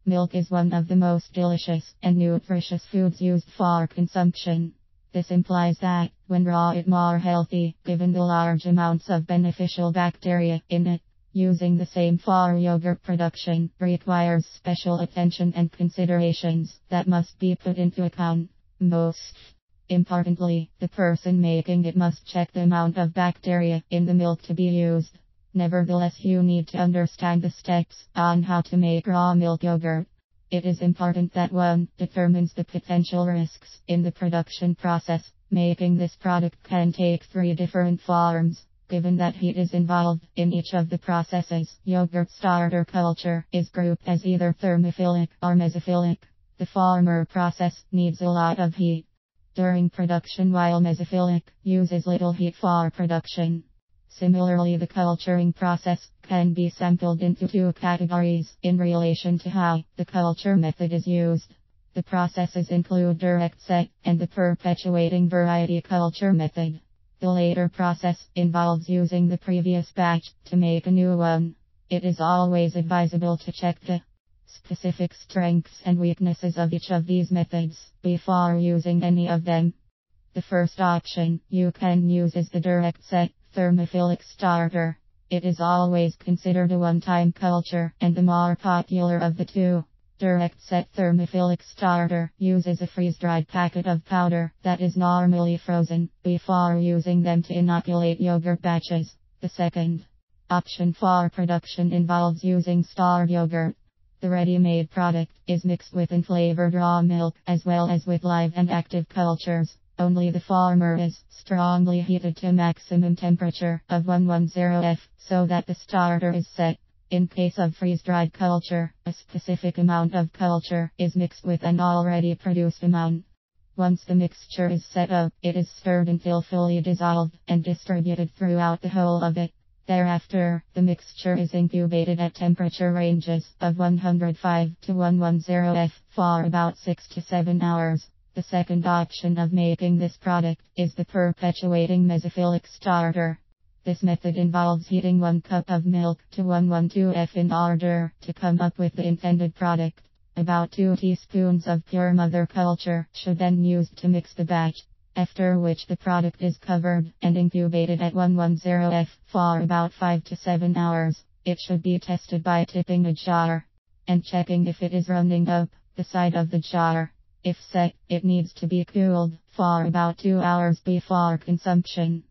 Milk is one of the most delicious and nutritious foods used for consumption. This implies that, when raw, it's more healthy, given the large amounts of beneficial bacteria in it. Using the same for yogurt production requires special attention and considerations that must be put into account. Most importantly, the person making it must check the amount of bacteria in the milk to be used. Nevertheless, you need to understand the steps on how to make raw milk yogurt. It is important that one determines the potential risks in the production process. Making this product can take 3 different forms. Given that heat is involved in each of the processes, yogurt starter culture is grouped as either thermophilic or mesophilic. The former process needs a lot of heat during production, while mesophilic uses little heat for production. Similarly, the culturing process can be sampled into 2 categories in relation to how the culture method is used. The processes include direct set and the perpetuating variety culture method. The later process involves using the previous batch to make a new one. It is always advisable to check the specific strengths and weaknesses of each of these methods before using any of them. The first option you can use is the direct set thermophilic starter. It is always considered a one-time culture and the more popular of the two. Direct set thermophilic starter uses a freeze-dried packet of powder that is normally frozen before using them to inoculate yogurt batches. The second option for production involves using stored yogurt. The ready-made product is mixed with unflavored raw milk as well as with live and active cultures. Only the former is strongly heated to a maximum temperature of 110 F so that the starter is set. In case of freeze-dried culture, a specific amount of culture is mixed with an already produced amount. Once the mixture is set up, it is stirred until fully dissolved and distributed throughout the whole of it. Thereafter, the mixture is incubated at temperature ranges of 105 to 110 F for about 6 to 7 hours. The second option of making this product is the perpetuating mesophilic starter. This method involves heating 1 cup of milk to 112 F in order to come up with the intended product. About 2 teaspoons of pure mother culture should then be used to mix the batch, after which the product is covered and incubated at 110 F for about 5 to 7 hours. It should be tested by tipping a jar and checking if it is running up the side of the jar. If set, it needs to be cooled for about 2 hours before consumption.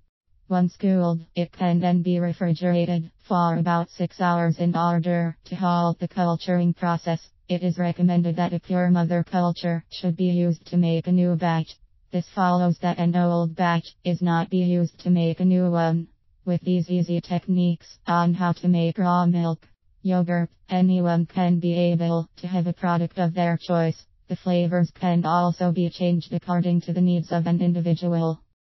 Once cooled, it can then be refrigerated for about 6 hours in order to halt the culturing process. It is recommended that a pure mother culture should be used to make a new batch. This follows that an old batch is not be used to make a new one. With these easy techniques on how to make raw milk yogurt, anyone can be able to have a product of their choice. The flavors can also be changed according to the needs of an individual.